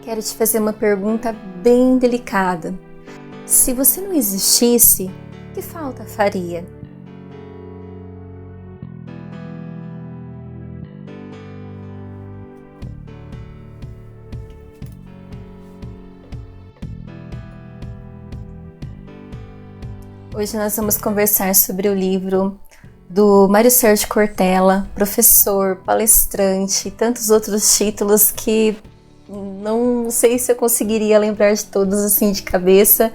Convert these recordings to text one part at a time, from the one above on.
quero te fazer uma pergunta bem delicada. Se você não existisse, que falta faria? Hoje nós vamos conversar sobre o livro do Mário Sérgio Cortella, professor, palestrante e tantos outros títulos que não sei se eu conseguiria lembrar de todos assim de cabeça,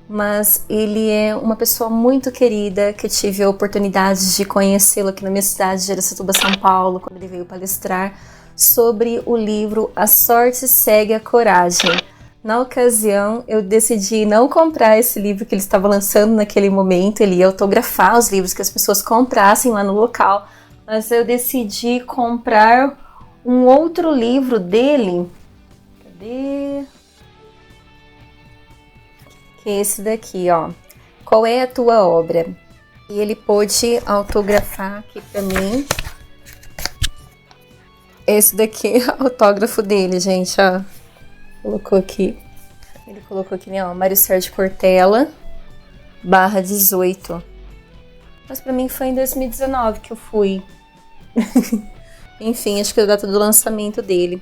mas ele é uma pessoa muito querida que eu tive a oportunidade de conhecê-lo aqui na minha cidade de Araçatuba, São Paulo, quando ele veio palestrar sobre o livro A Sorte Segue a Coragem. Na ocasião, eu decidi não comprar esse livro que ele estava lançando naquele momento, ele ia autografar os livros que as pessoas comprassem lá no local, mas eu decidi comprar um outro livro dele. Cadê? Que é esse daqui, ó. Qual é a tua obra? E ele pôde autografar aqui pra mim. Esse daqui é o autógrafo dele, gente, ó. Colocou aqui. Ele colocou aqui, né, ó, Mário Sérgio Cortella, /18. Mas pra mim foi em 2019 que eu fui. Enfim, acho que é a data do lançamento dele.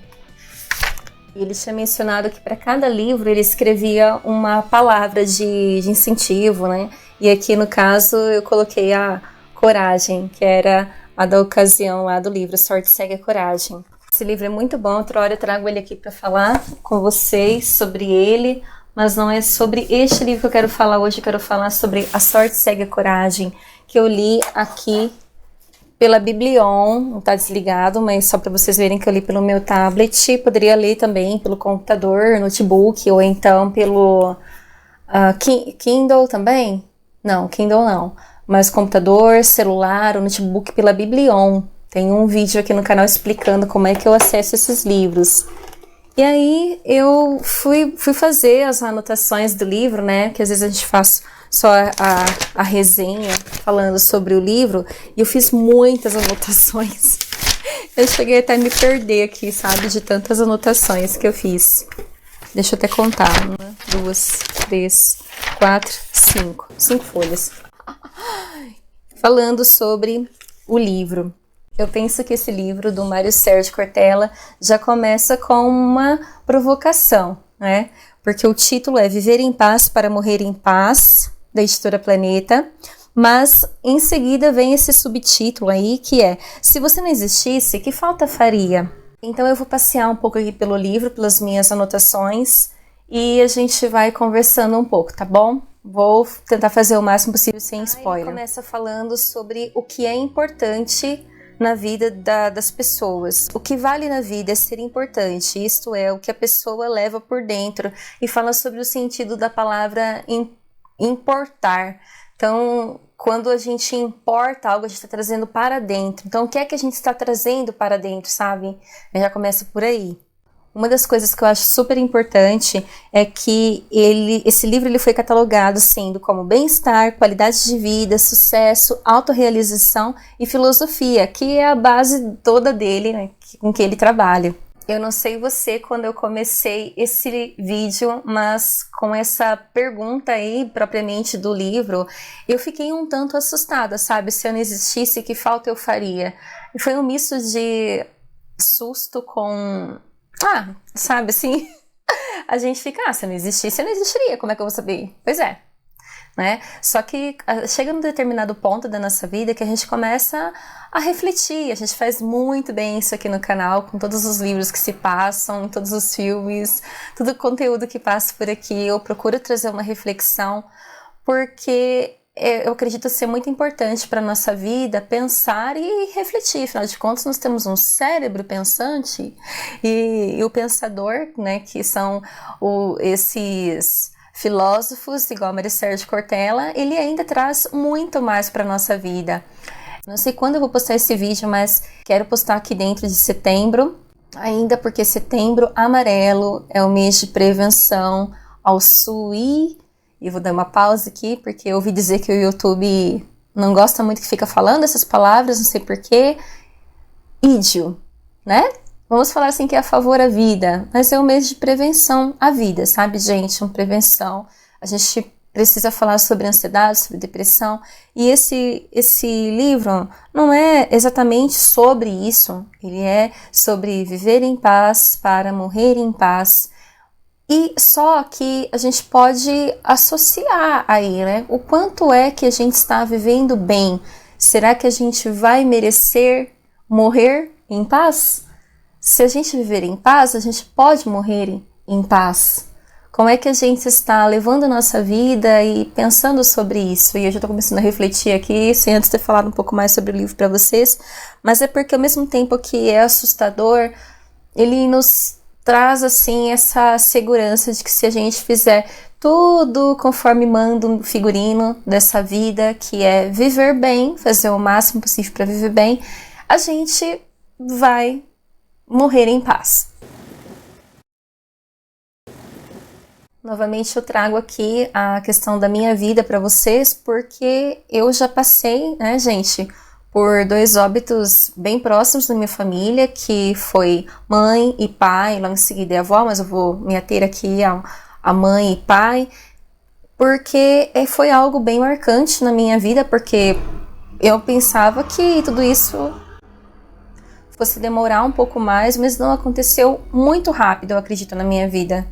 Ele tinha mencionado que para cada livro ele escrevia uma palavra de incentivo, né? E aqui no caso eu coloquei a coragem, que era a da ocasião lá do livro, Sorte Segue a Coragem. Esse livro é muito bom, outra hora eu trago ele aqui para falar com vocês sobre ele, mas não é sobre este livro que eu quero falar hoje, eu quero falar sobre A Sorte Segue a Coragem, que eu li aqui pela Biblion, não está desligado, mas só para vocês verem que eu li pelo meu tablet, poderia ler também pelo computador, notebook, ou então pelo Kindle também? Não, Kindle não, mas computador, celular, ou notebook pela Biblion. Tem um vídeo aqui no canal explicando como é que eu acesso esses livros. E aí eu fui fazer as anotações do livro, né? Que às vezes a gente faz só a resenha falando sobre o livro. E eu fiz muitas anotações. Eu cheguei até a me perder aqui, sabe? De tantas anotações que eu fiz. Deixa eu até contar. 1, 2, 3, 4, 5. 5 folhas. Falando sobre o livro. Eu penso que esse livro do Mário Sérgio Cortella já começa com uma provocação, né? Porque o título é Viver em Paz para Morrer em Paz, da editora Planeta, mas em seguida vem esse subtítulo aí que é Se você não existisse, que falta faria? Então eu vou passear um pouco aqui pelo livro, pelas minhas anotações e a gente vai conversando um pouco, tá bom? Vou tentar fazer o máximo possível sem spoiler. Ele começa falando sobre o que é importante na vida das pessoas. O que vale na vida é ser importante, isto é, o que a pessoa leva por dentro, e fala sobre o sentido da palavra importar. Então, quando a gente importa algo, a gente está trazendo para dentro. Então, o que é que a gente está trazendo para dentro, sabe? Já começa por aí. Uma das coisas que eu acho super importante é que esse livro ele foi catalogado sendo como bem-estar, qualidade de vida, sucesso, autorrealização e filosofia, que é a base toda dele, né, com que ele trabalha. Eu não sei você quando eu comecei esse vídeo, mas com essa pergunta aí propriamente do livro, eu fiquei um tanto assustada, sabe? Se eu não existisse, que falta eu faria? E foi um misto de susto com... sabe assim, a gente fica, se eu não existisse, eu não existiria, como é que eu vou saber? Pois é, né? Só que chega num determinado ponto da nossa vida que a gente começa a refletir, a gente faz muito bem isso aqui no canal, com todos os livros que se passam, todos os filmes, todo o conteúdo que passa por aqui, eu procuro trazer uma reflexão, porque eu acredito ser muito importante para a nossa vida pensar e refletir. Afinal de contas, nós temos um cérebro pensante e o pensador, né, que são esses filósofos, igual Mário Sérgio Cortella, ele ainda traz muito mais para a nossa vida. Não sei quando eu vou postar esse vídeo, mas quero postar aqui dentro de setembro, ainda porque setembro amarelo é o mês de prevenção ao suicídio. E vou dar uma pausa aqui, porque eu ouvi dizer que o YouTube não gosta muito que fica falando essas palavras, não sei porquê. Ídio, né? vamos falar assim que é a favor à vida, mas é um mês de prevenção à vida, sabe, gente? Uma prevenção. A gente precisa falar sobre ansiedade, sobre depressão, e esse livro não é exatamente sobre isso, ele é sobre viver em paz para morrer em paz. E só que a gente pode associar aí, né? O quanto é que a gente está vivendo bem? Será que a gente vai merecer morrer em paz? Se a gente viver em paz, a gente pode morrer em paz. Como é que a gente está levando a nossa vida e pensando sobre isso? E eu já estou começando a refletir aqui, sem antes ter falado um pouco mais sobre o livro para vocês, mas é porque ao mesmo tempo que é assustador, ele nos traz assim essa segurança de que se a gente fizer tudo conforme manda um figurino dessa vida, que é viver bem, fazer o máximo possível para viver bem, a gente vai morrer em paz. Novamente eu trago aqui a questão da minha vida para vocês, porque eu já passei, né, gente, por 2 óbitos bem próximos da minha família, que foi mãe e pai, logo em seguida é avó, mas eu vou me ater aqui a mãe e pai, porque foi algo bem marcante na minha vida, porque eu pensava que tudo isso fosse demorar um pouco mais, mas não aconteceu muito rápido, eu acredito, na minha vida.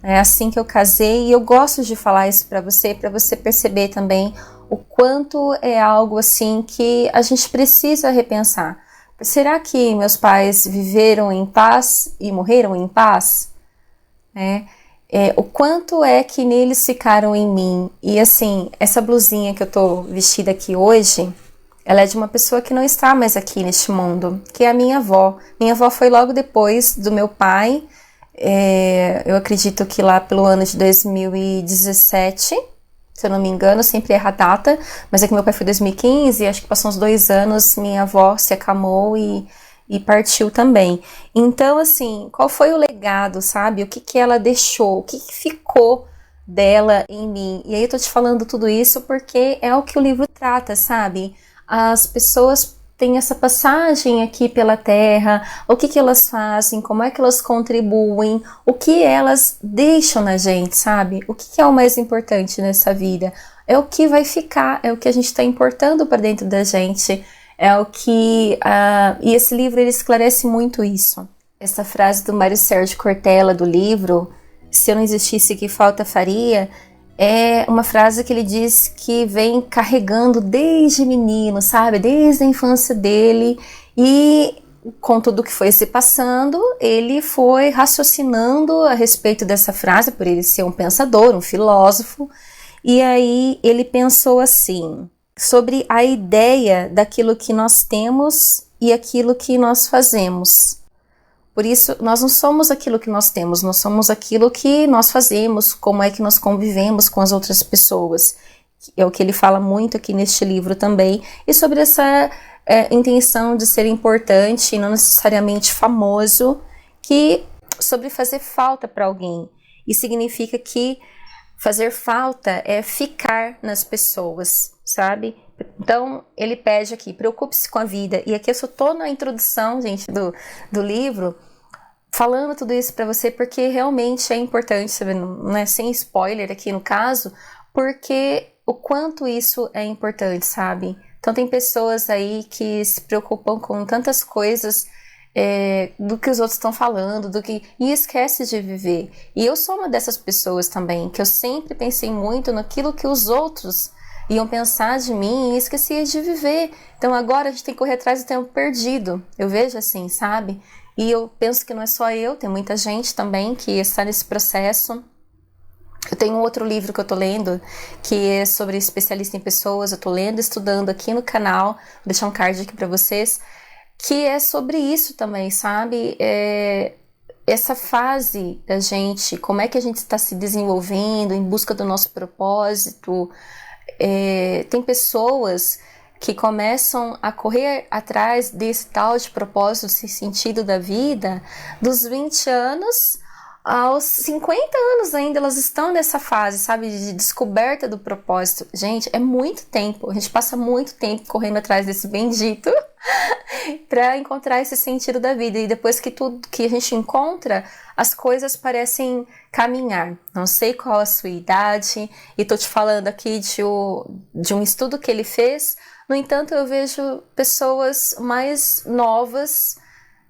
É assim que eu casei, e eu gosto de falar isso para você perceber também o quanto é algo assim que a gente precisa repensar. Será que meus pais viveram em paz e morreram em paz? O quanto é que neles ficaram em mim? E assim, essa blusinha que eu tô vestida aqui hoje, ela é de uma pessoa que não está mais aqui neste mundo, que é a minha avó. Minha avó foi logo depois do meu pai. Eu acredito que lá pelo ano de 2017, se eu não me engano, sempre erra a data, mas é que meu pai foi em 2015, acho que passou uns 2 anos, minha avó se acamou e partiu também. Então, assim, qual foi o legado, sabe? O que ela deixou, o que ficou dela em mim? E aí eu tô te falando tudo isso porque é o que o livro trata, sabe? As pessoas tem essa passagem aqui pela Terra, o que elas fazem, como é que elas contribuem, o que elas deixam na gente, sabe? O que é o mais importante nessa vida? É o que vai ficar, é o que a gente está importando para dentro da gente, é o que... e esse livro, ele esclarece muito isso. Essa frase do Mário Sérgio Cortella, do livro, se eu não existisse, que falta faria... É uma frase que ele diz que vem carregando desde menino, sabe? Desde a infância dele, e com tudo que foi se passando, ele foi raciocinando a respeito dessa frase, por ele ser um pensador, um filósofo, e aí ele pensou assim, sobre a ideia daquilo que nós temos e aquilo que nós fazemos. Por isso, nós não somos aquilo que nós temos, nós somos aquilo que nós fazemos, como é que nós convivemos com as outras pessoas. É o que ele fala muito aqui neste livro também. E sobre essa intenção de ser importante e não necessariamente famoso, que sobre fazer falta para alguém. E significa que fazer falta é ficar nas pessoas, sabe? Então, ele pede aqui, preocupe-se com a vida. E aqui eu só tô na introdução, gente, do livro, falando tudo isso para você, porque realmente é importante, sabe? Não é sem spoiler aqui no caso, porque o quanto isso é importante, sabe? Então, tem pessoas aí que se preocupam com tantas coisas do que os outros estão falando, e esquece de viver. E eu sou uma dessas pessoas também, que eu sempre pensei muito naquilo que os outros iam pensar de mim e esquecia de viver. Então agora a gente tem que correr atrás do tempo perdido. Eu vejo assim, sabe? E eu penso que não é só eu, tem muita gente também que está nesse processo. Eu tenho um outro livro que eu tô lendo, que é sobre especialista em pessoas. Eu tô lendo, estudando aqui no canal, vou deixar um card aqui para vocês, que é sobre isso também, sabe? Essa fase da gente, como é que a gente está se desenvolvendo em busca do nosso propósito. Tem pessoas que começam a correr atrás desse tal de propósito, desse sentido da vida, dos 20 anos aos 50 anos ainda elas estão nessa fase, sabe, de descoberta do propósito. Gente, é muito tempo, a gente passa muito tempo correndo atrás desse bendito para encontrar esse sentido da vida, e depois que tudo que a gente encontra, as coisas parecem caminhar. Não sei qual a sua idade, e tô te falando aqui de um estudo que ele fez. No entanto, eu vejo pessoas mais novas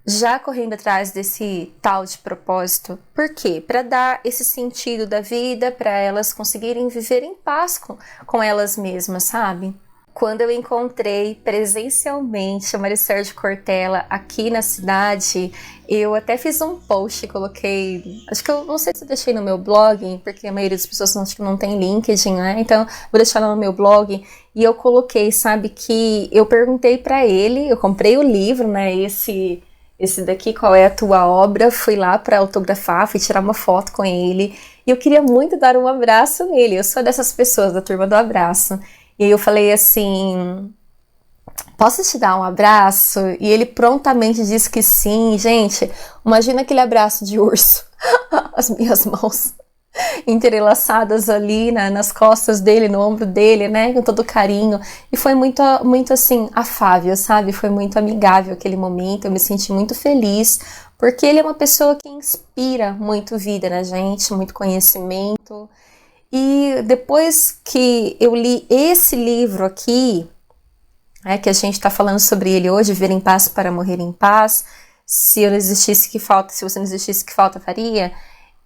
já correndo atrás desse tal de propósito. Por quê? Para dar esse sentido da vida, para elas conseguirem viver em paz com elas mesmas, sabe? Quando eu encontrei presencialmente a Maricel Cortella aqui na cidade, eu até fiz um post, coloquei, acho que eu não sei se eu deixei no meu blog, porque a maioria das pessoas não tem LinkedIn, né? Então vou deixar lá no meu blog, e eu coloquei, sabe, que eu perguntei para ele, eu comprei o livro, né, esse daqui, Qual é a Tua Obra? Fui lá para autografar, fui tirar uma foto com ele, e eu queria muito dar um abraço nele. Eu sou dessas pessoas da turma do abraço. E eu falei assim, posso te dar um abraço? E ele prontamente disse que sim. Gente, imagina aquele abraço de urso. As minhas mãos entrelaçadas ali nas costas dele, no ombro dele, né, com todo carinho. E foi muito, muito assim, afável, sabe? Foi muito amigável aquele momento. Eu me senti muito feliz, porque ele é uma pessoa que inspira muito vida na gente, muito conhecimento. E depois que eu li esse livro aqui, que a gente está falando sobre ele hoje, Viver em Paz para Morrer em Paz, se eu não existisse, que falta? Se você não existisse, que falta faria?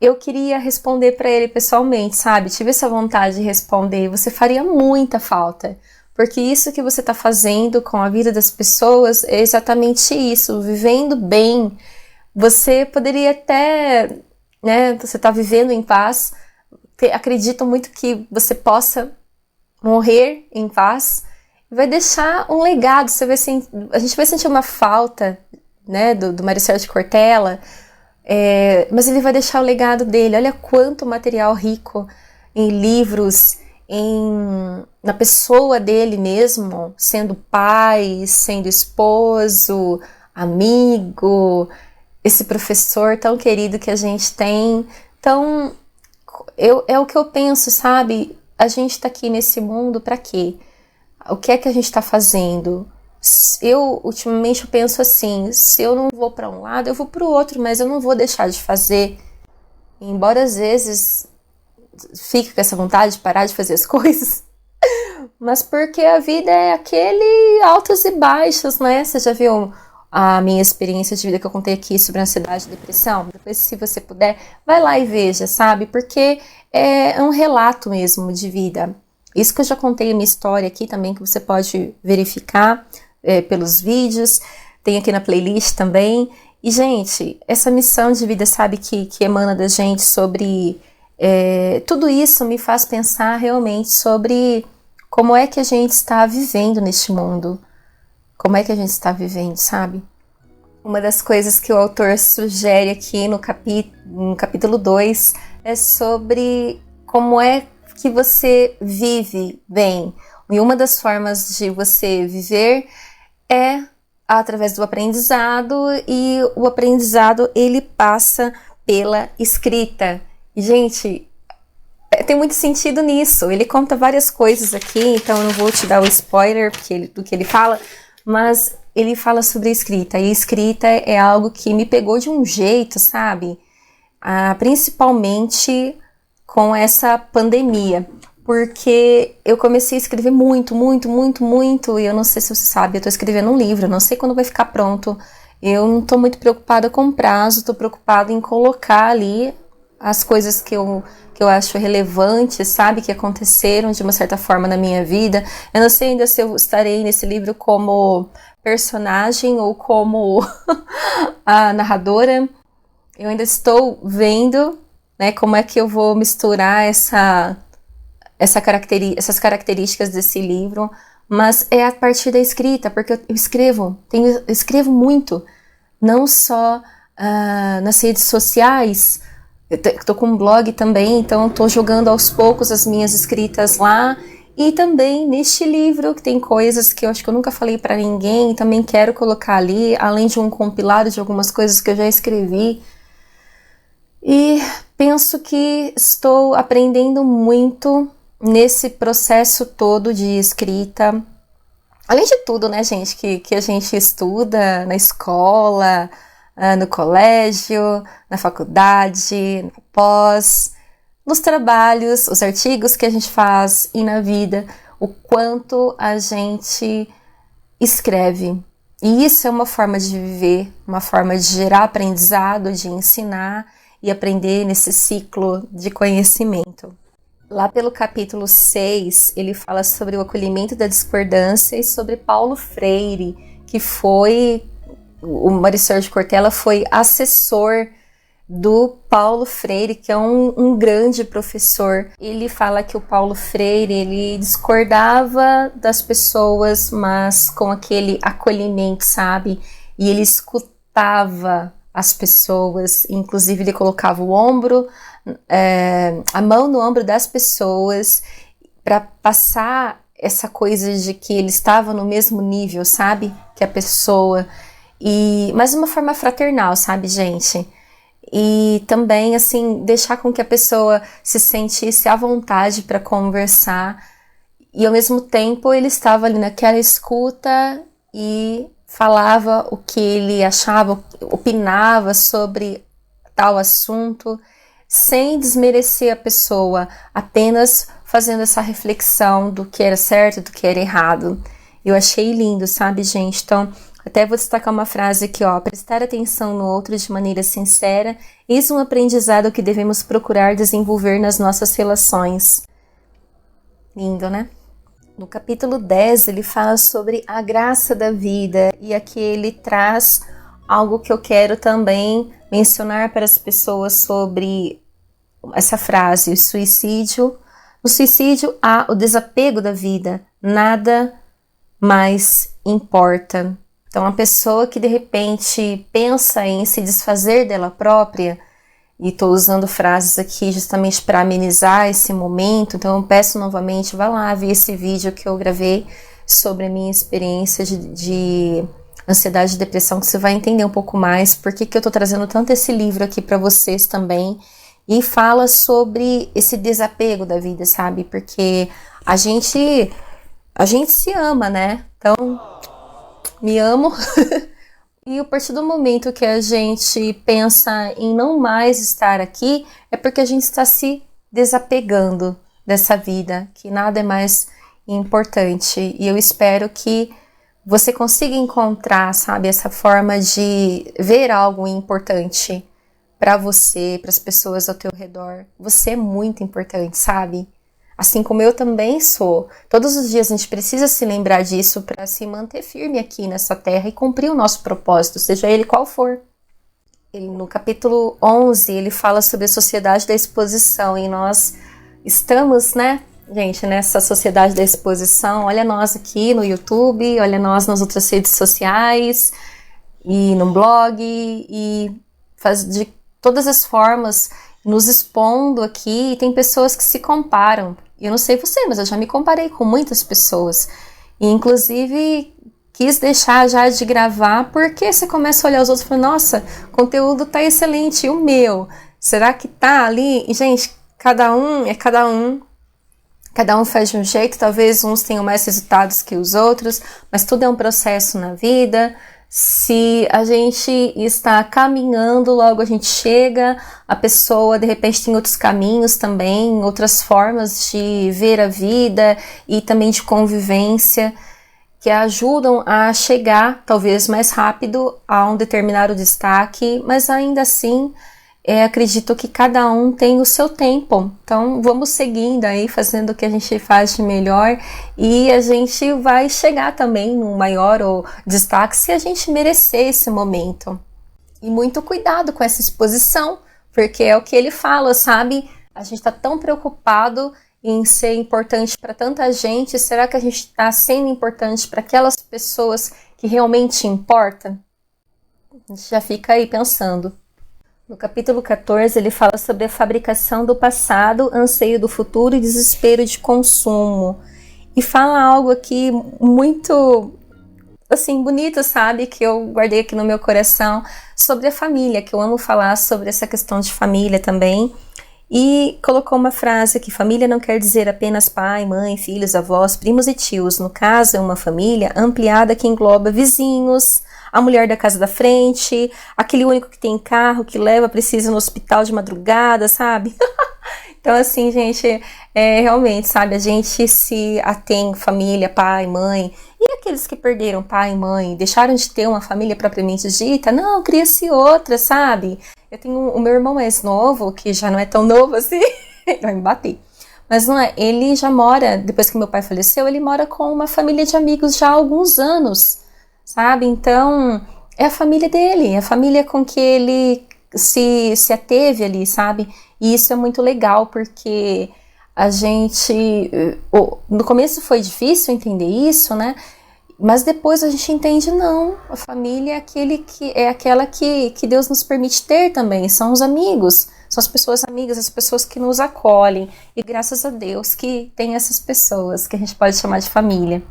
Eu queria responder para ele pessoalmente, sabe? Tive essa vontade de responder. Você faria muita falta, porque isso que você está fazendo com a vida das pessoas é exatamente isso, vivendo bem. Você poderia até, né? Você está vivendo em paz. Acredito muito que você possa morrer em paz e vai deixar um legado. A gente vai sentir uma falta, né, do Maricel Cortella, mas ele vai deixar o legado dele. Olha quanto material rico em livros, na pessoa dele mesmo, sendo pai, sendo esposo, amigo, esse professor tão querido que a gente tem. Então, é o que eu penso, sabe? A gente tá aqui nesse mundo pra quê? O que é que a gente tá fazendo? Ultimamente, eu penso assim, se eu não vou pra um lado, eu vou pro outro, mas eu não vou deixar de fazer. Embora às vezes fique com essa vontade de parar de fazer as coisas, mas porque a vida é aquele altos e baixos, né? Você já viu a minha experiência de vida que eu contei aqui sobre ansiedade e depressão? Depois, se você puder, vai lá e veja, sabe? Porque é um relato mesmo de vida. Isso que eu já contei a minha história aqui também, que você pode verificar pelos vídeos, tem aqui na playlist também. E, gente, essa missão de vida, sabe, que emana da gente sobre... tudo isso me faz pensar realmente sobre como é que a gente está vivendo neste mundo. Como é que a gente está vivendo, sabe? Uma das coisas que o autor sugere aqui no capítulo 2 é sobre como é que você vive bem. E uma das formas de você viver é através do aprendizado, e o aprendizado ele passa pela escrita. E, gente, tem muito sentido nisso. Ele conta várias coisas aqui, então eu não vou te dar o spoiler do que ele fala, mas ele fala sobre a escrita, e a escrita é algo que me pegou de um jeito, sabe? Principalmente com essa pandemia, porque eu comecei a escrever muito, e eu não sei se você sabe, eu tô escrevendo um livro, eu não sei quando vai ficar pronto, eu não tô muito preocupada com prazo, tô preocupada em colocar ali as coisas que eu acho relevantes, sabe, que aconteceram de uma certa forma na minha vida. Eu não sei ainda se eu estarei nesse livro como personagem ou como a narradora. Eu ainda estou vendo, né, como é que eu vou misturar essas características desse livro, mas é a partir da escrita, porque eu escrevo muito, não só nas redes sociais. Eu tô com um blog também, então tô jogando aos poucos as minhas escritas lá, e também neste livro que tem coisas que eu acho que eu nunca falei para ninguém, também quero colocar ali, além de um compilado de algumas coisas que eu já escrevi. E penso que estou aprendendo muito nesse processo todo de escrita. Além de tudo, né, gente, que a gente estuda na escola, no colégio, na faculdade, na pós, nos trabalhos, os artigos que a gente faz e na vida, o quanto a gente escreve. E isso é uma forma de viver, uma forma de gerar aprendizado, de ensinar e aprender nesse ciclo de conhecimento. Lá pelo capítulo 6, ele fala sobre o acolhimento da discordância e sobre Paulo Freire, que o Mário Sérgio Cortella foi assessor do Paulo Freire, que é um grande professor. Ele fala que o Paulo Freire, ele discordava das pessoas, mas com aquele acolhimento, sabe? E ele escutava as pessoas, inclusive ele colocava a mão no ombro das pessoas para passar essa coisa de que ele estava no mesmo nível, sabe? Que a pessoa. Mas de uma forma fraternal, sabe, gente? E também, assim, deixar com que a pessoa se sentisse à vontade para conversar. E, ao mesmo tempo, ele estava ali naquela escuta e falava o que ele achava, opinava sobre tal assunto, sem desmerecer a pessoa, apenas fazendo essa reflexão do que era certo, do que era errado. Eu achei lindo, sabe, gente? Então, até vou destacar uma frase aqui, ó. Prestar atenção no outro de maneira sincera, eis um aprendizado que devemos procurar desenvolver nas nossas relações. Lindo, né? No capítulo 10, ele fala sobre a graça da vida, e aqui ele traz algo que eu quero também mencionar para as pessoas sobre essa frase, o suicídio. No suicídio há o desapego da vida, nada mais importa. Então, a pessoa que de repente pensa em se desfazer dela própria, e estou usando frases aqui justamente para amenizar esse momento, então eu peço novamente, vá lá ver esse vídeo que eu gravei sobre a minha experiência de ansiedade e depressão, que você vai entender um pouco mais por que eu estou trazendo tanto esse livro aqui para vocês também, e fala sobre esse desapego da vida, sabe? Porque a gente se ama, né? Então, me amo. E a partir do momento que a gente pensa em não mais estar aqui, é porque a gente está se desapegando dessa vida, que nada é mais importante. E eu espero que você consiga encontrar, sabe, essa forma de ver algo importante para você, para as pessoas ao teu redor. Você é muito importante, sabe? Assim como eu também sou. Todos os dias a gente precisa se lembrar disso para se manter firme aqui nessa terra e cumprir o nosso propósito, seja ele qual for. No capítulo 11, ele fala sobre a sociedade da exposição, e nós estamos, né, gente, nessa sociedade da exposição. Olha nós aqui no YouTube, olha nós nas outras redes sociais, e no blog, e faz de todas as formas nos expondo aqui, e tem pessoas que se comparam. Eu não sei você, mas eu já me comparei com muitas pessoas. E, inclusive, quis deixar já de gravar, porque você começa a olhar os outros e fala, nossa, o conteúdo tá excelente, e o meu? Será que tá ali? E, gente, cada um é cada um. Cada um faz de um jeito, talvez uns tenham mais resultados que os outros, mas tudo é um processo na vida. Se a gente está caminhando, logo a gente chega, a pessoa de repente tem outros caminhos também, outras formas de ver a vida e também de convivência que ajudam a chegar talvez mais rápido a um determinado destaque, mas ainda assim acredito que cada um tem o seu tempo. Então vamos seguindo aí, fazendo o que a gente faz de melhor, e a gente vai chegar também no maior destaque se a gente merecer esse momento. E muito cuidado com essa exposição, porque é o que ele fala, sabe? A gente está tão preocupado em ser importante para tanta gente, será que a gente está sendo importante para aquelas pessoas que realmente importam? A gente já fica aí pensando. No capítulo 14, ele fala sobre a fabricação do passado, anseio do futuro e desespero de consumo. E fala algo aqui muito assim, bonito, sabe? Que eu guardei aqui no meu coração sobre a família, que eu amo falar sobre essa questão de família também. E colocou uma frase aqui: família não quer dizer apenas pai, mãe, filhos, avós, primos e tios. No caso, é uma família ampliada que engloba vizinhos, a mulher da casa da frente, aquele único que tem carro, que leva, precisa ir no hospital de madrugada, sabe? Então, assim, gente, realmente, sabe, a gente se atém família, pai, mãe, e aqueles que perderam pai e mãe, deixaram de ter uma família propriamente dita, não, cria-se outra, sabe? Eu tenho o meu irmão mais novo, que já não é tão novo assim, vai me bater. Mas não é, ele já mora, depois que meu pai faleceu, ele mora com uma família de amigos já há alguns anos, sabe? Então, é a família dele, é a família com que ele se ateve ali, sabe? E isso é muito legal, porque a gente, no começo foi difícil entender isso, né? Mas depois a gente entende, não, a família é aquela que Deus nos permite ter também, são os amigos, são as pessoas amigas, as pessoas que nos acolhem, e graças a Deus que tem essas pessoas que a gente pode chamar de família.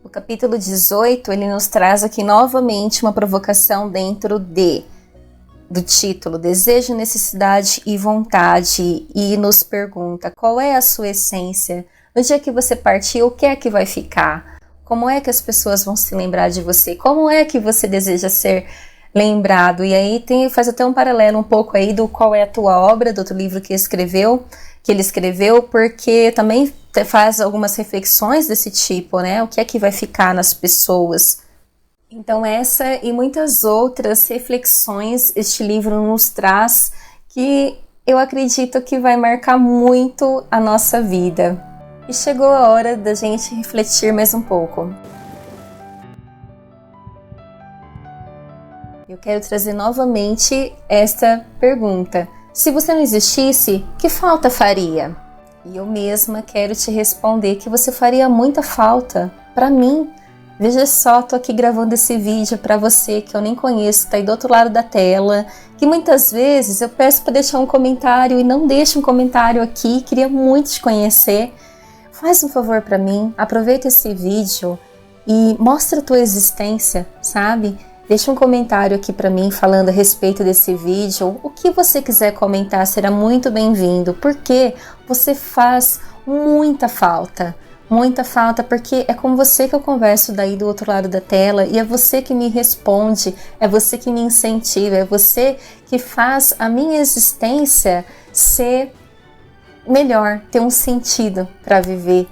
O capítulo 18, ele nos traz aqui novamente uma provocação dentro do título, desejo, necessidade e vontade, e nos pergunta qual é a sua essência, no dia que você partir, o que é que vai ficar? Como é que as pessoas vão se lembrar de você? Como é que você deseja ser lembrado? E aí faz até um paralelo um pouco aí do Qual é a Tua Obra, do outro livro que ele escreveu, porque também faz algumas reflexões desse tipo, né? O que é que vai ficar nas pessoas? Então essa e muitas outras reflexões este livro nos traz, que eu acredito que vai marcar muito a nossa vida. E chegou a hora da gente refletir mais um pouco. Eu quero trazer novamente esta pergunta: se você não existisse, que falta faria? E eu mesma quero te responder que você faria muita falta para mim. Veja só, tô aqui gravando esse vídeo para você que eu nem conheço, tá aí do outro lado da tela, que muitas vezes eu peço para deixar um comentário e não deixa um comentário aqui, queria muito te conhecer. Faz um favor para mim, aproveita esse vídeo e mostra a tua existência, sabe? Deixa um comentário aqui para mim falando a respeito desse vídeo. O que você quiser comentar será muito bem-vindo, porque você faz muita falta, porque é com você que eu converso daí do outro lado da tela, e é você que me responde, é você que me incentiva, é você que faz a minha existência ser melhor, ter um sentido para viver.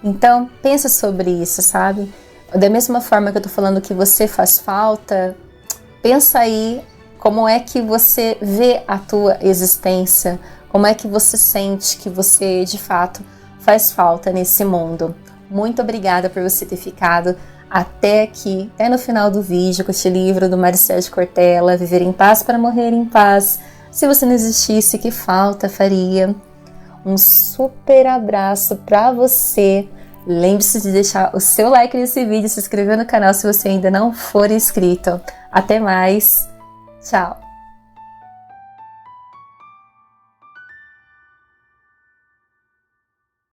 Então, pensa sobre isso, sabe? Da mesma forma que eu tô falando que você faz falta, pensa aí como é que você vê a tua existência, como é que você sente que você, de fato, faz falta nesse mundo. Muito obrigada por você ter ficado até aqui, até no final do vídeo, com este livro do Mário Sérgio Cortella, Viver em Paz para Morrer em Paz. Se você não existisse, que falta faria? Um super abraço para você. Lembre-se de deixar o seu like nesse vídeo, se inscrever no canal se você ainda não for inscrito. Até mais. Tchau.